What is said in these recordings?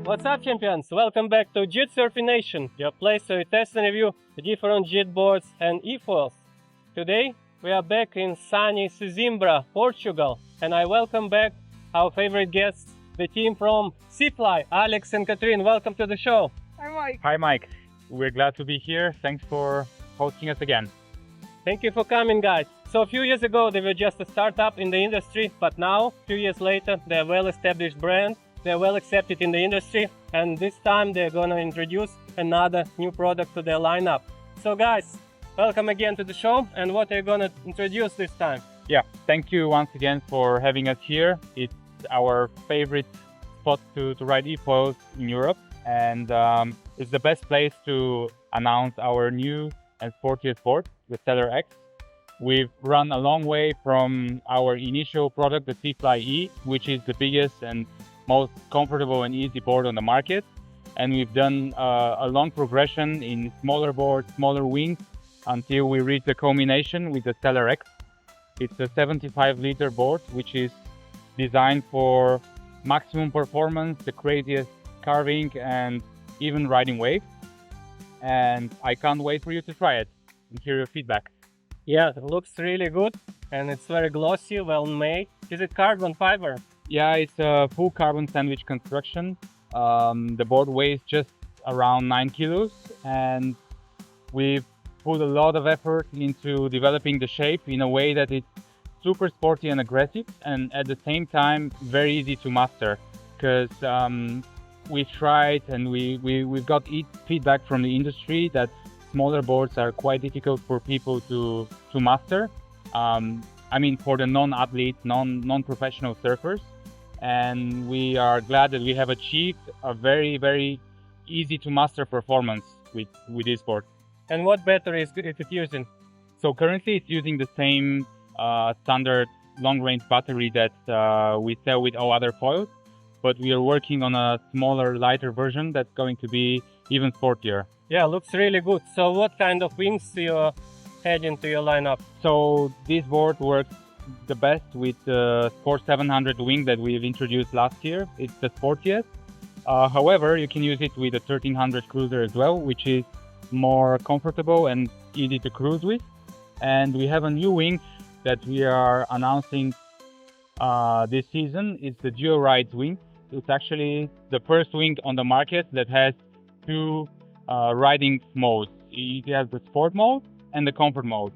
What's up, champions? Welcome back to JetSurf Nation, your place to test and review the different jet boards and efoils. Today we are back in sunny Sesimbra, Portugal, and I welcome back our favorite guests, the team from SIFLY, Alex and Katrin. Welcome to the show. Hi, Mike. Hi, Mike. We're glad to be here. Thanks for hosting us again. Thank you for coming, guys. So a few years ago they were just a startup in the industry, but now, a few years later, they're a well-established brand. They're well accepted in the industry, and this time they're going to introduce another new product to their lineup. So guys, welcome again to the show, and what are you going to introduce this time? Yeah, thank you once again for having us here. It's our favorite spot to ride efoils in Europe, and it's the best place to announce our new and sportiest board, the Stellar X. We've run a long way from our initial product, the SIFLY E, which is the biggest and most comfortable and easy board on the market, and we've done a long progression in smaller boards, smaller wings, until we reach the culmination with the Stellar X. It's a 75-liter board which is designed for maximum performance, the craziest carving and even riding waves, and I can't wait for you to try it and hear your feedback. Yeah, it looks really good and it's very glossy, well made. Is it carbon fiber? Yeah, it's a full carbon sandwich construction. The board weighs just around 9 kilos, and we've put a lot of effort into developing the shape in a way that it's super sporty and aggressive, and at the same time very easy to master. Because we tried and we've got feedback from the industry that smaller boards are quite difficult for people to master. I mean, for the non-athlete, non-professional surfers. And we are glad that we have achieved a very, very easy to master performance with this board. And what battery is it using? So currently it's using the same standard long-range battery that we sell with all other foils, but we are working on a smaller, lighter version that's going to be even sportier. Yeah, looks really good. So what kind of wings you add into your lineup? So this board works the best with the Sport 700 wing that we've introduced last year. It's the sportiest. However, you can use it with a 1300 cruiser as well, which is more comfortable and easy to cruise with. And we have a new wing that we are announcing this season. It's the Dual Rides wing. It's actually the first wing on the market that has two riding modes. It has the sport mode and the comfort mode.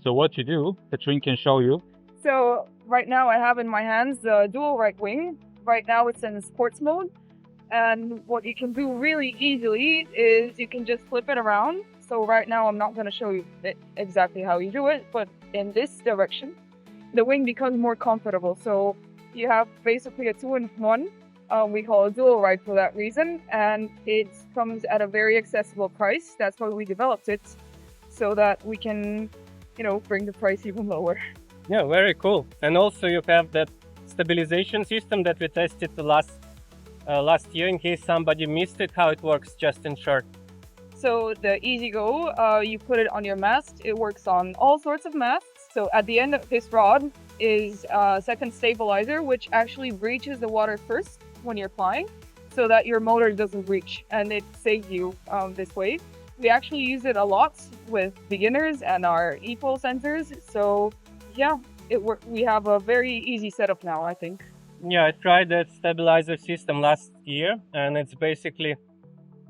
So what you do, Katrin can show you. So right now I have in my hands the dual right wing. Right now it's in sports mode. And what you can do really easily is you can just flip it around. So right now I'm not going to show you exactly how you do it, but in this direction, the wing becomes more comfortable. So you have basically a 2-in-1. We call it dual ride for that reason. And it comes at a very accessible price. That's why we developed it, so that we can, bring the price even lower. Yeah, very cool. And also you have that stabilization system that we tested last year, in case somebody missed it, how it works, just in short. So the Easy Go, you put it on your mast. It works on all sorts of masts. So at the end of this rod is a second stabilizer, which actually breaches the water first when you're flying, so that your motor doesn't breach, and it saves you this way. We actually use it a lot with beginners and our efoil sensors. So yeah, we have a very easy setup now, I think. Yeah, I tried that stabilizer system last year, and it's basically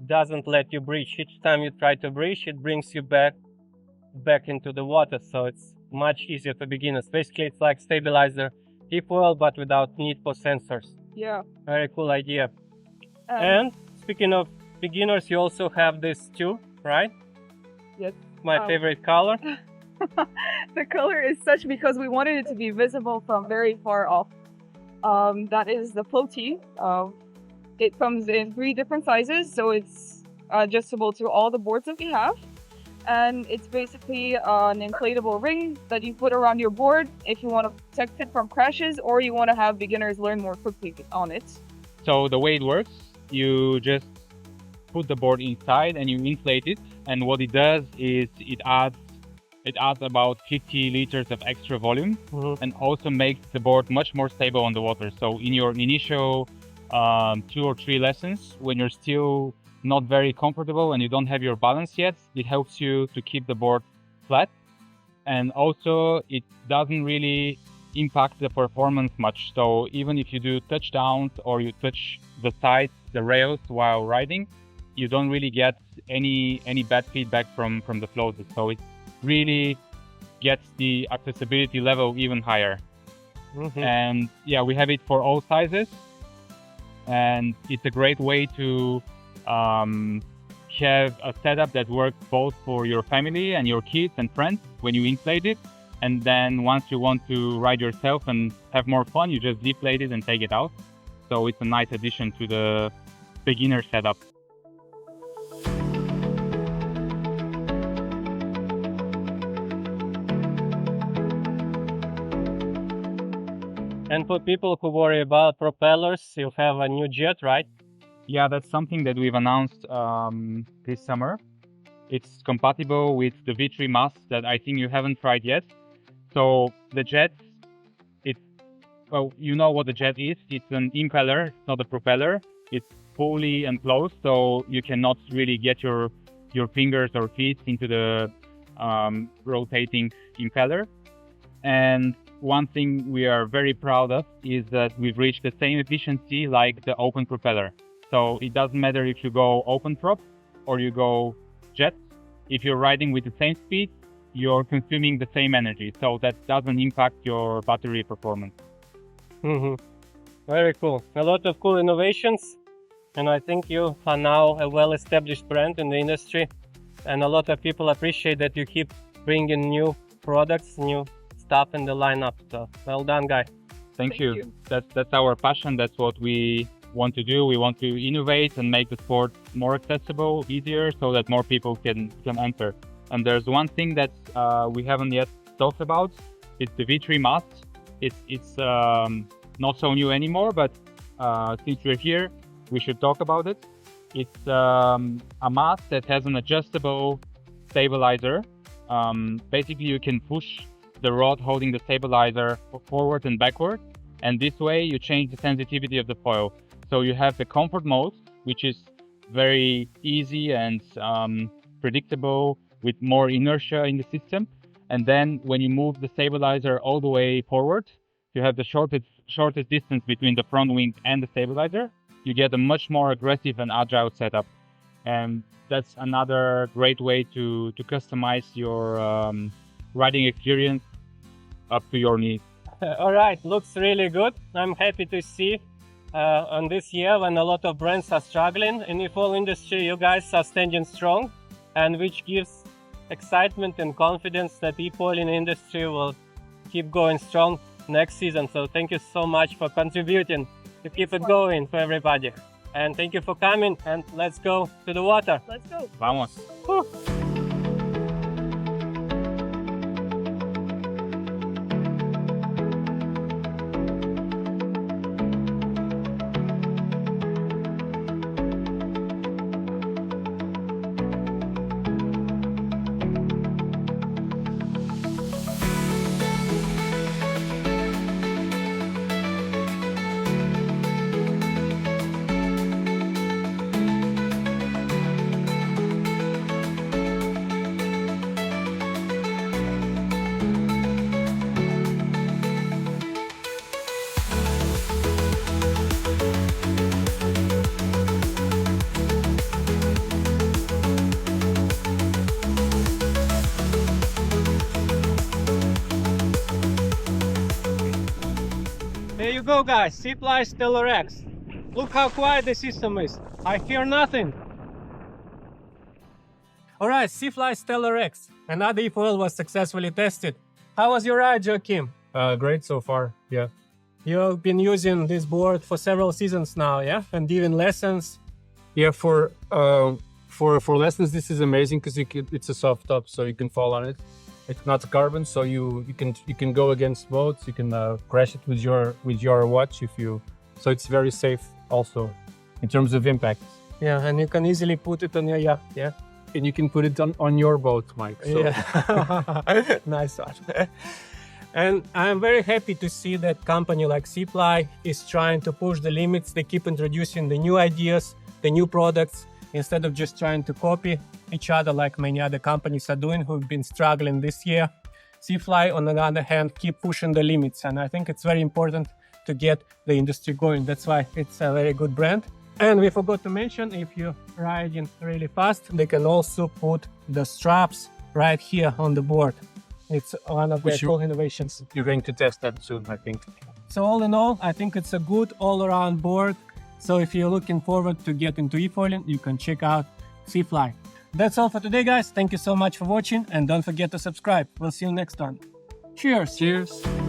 doesn't let you breach. Each time you try to breach, it brings you back into the water, so it's much easier for beginners. Basically, it's like stabilizer efoil, but without need for sensors. Yeah. Very cool idea. And speaking of beginners, you also have this too, right? Yes. My favorite color. The color is such because we wanted it to be visible from very far off. That is the Floaty. It comes in 3 different sizes, so it's adjustable to all the boards that we have. And it's basically an inflatable ring that you put around your board if you want to protect it from crashes, or you want to have beginners learn more quickly on it. So the way it works, you just put the board inside and you inflate it, and what it does is it adds about 50 liters of extra volume, and also makes the board much more stable on the water. So in your initial 2 or 3 lessons when you're still not very comfortable and you don't have your balance yet. It helps you to keep the board flat, and also it doesn't really impact the performance much. So even if you do touchdowns or you touch the sides, the rails while riding, you don't really get any bad feedback from the floaters. So it really gets the accessibility level even higher. And yeah, we have it for all sizes, and it's a great way to have a setup that works both for your family and your kids and friends when you inflate it. And then once you want to ride yourself and have more fun, you just deflate it and take it out. So it's a nice addition to the beginner setup. And for people who worry about propellers, you have a new jet, right? Yeah, that's something that we've announced this summer. It's compatible with the V3 mast that I think you haven't tried yet. So the jet, well, you know what the jet is. It's an impeller, it's not a propeller. It's fully enclosed, so you cannot really get your fingers or feet into the rotating impeller. And one thing we are very proud of is that we've reached the same efficiency like the open propeller. So it doesn't matter if you go open prop or you go jet. If you're riding with the same speed, you're consuming the same energy. So that doesn't impact your battery performance. Very cool. A lot of cool innovations. And I think you are now a well-established brand in the industry. And a lot of people appreciate that you keep bringing new products, new stuff in the lineup. So well done, guy. Thank you. That's our passion. That's what we want to do. We want to innovate and make the sport more accessible, easier, so that more people can enter. And there's one thing that we haven't yet talked about. It's the V3 mast. It's not so new anymore, but since we're here, we should talk about it. It's a mast that has an adjustable stabilizer. Basically, you can push the rod holding the stabilizer forward and backward, and this way you change the sensitivity of the foil. So you have the comfort mode, which is very easy and predictable with more inertia in the system. And then when you move the stabilizer all the way forward, you have the shortest distance between the front wing and the stabilizer. You get a much more aggressive and agile setup. And that's another great way to customize your riding experience up to your needs. All right, looks really good. I'm happy to see on this year when a lot of brands are struggling in the efoil industry, you guys are standing strong, and which gives excitement and confidence that efoiling industry will keep going strong next season. So thank you so much for contributing to keep it going for everybody. And thank you for coming, and let's go to the water. Let's go. Vamos. Whew. There you go, guys, SIFLY Stellar X. Look how quiet the system is. I hear nothing. Alright, SIFLY Stellar X. Another efoil was successfully tested. How was your ride, Joachim? Great so far, yeah. You've been using this board for several seasons now, yeah? And giving lessons. Yeah, for lessons this is amazing because it's a soft top, so you can fall on it. It's not carbon, so you can go against boats. You can crash it with your watch so it's very safe also in terms of impact. Yeah, and you can easily put it on your yacht, yeah? And you can put it on your boat, Mike. So. Yeah, nice one. And I'm very happy to see that company like SIFLY is trying to push the limits. They keep introducing the new ideas, the new products, instead of just trying to copy each other like many other companies are doing who've been struggling this year. SIFLY, on the other hand, keep pushing the limits, and I think it's very important to get the industry going. That's why it's a very good brand. And we forgot to mention, if you're riding really fast, they can also put the straps right here on the board. It's one of their cool innovations. You're going to test that soon, I think. So all in all, I think it's a good all-around board. So if you're looking forward to get into efoiling, you can check out SIFLY. That's all for today, guys. Thank you so much for watching, and don't forget to subscribe. We'll see you next time. Cheers! Cheers!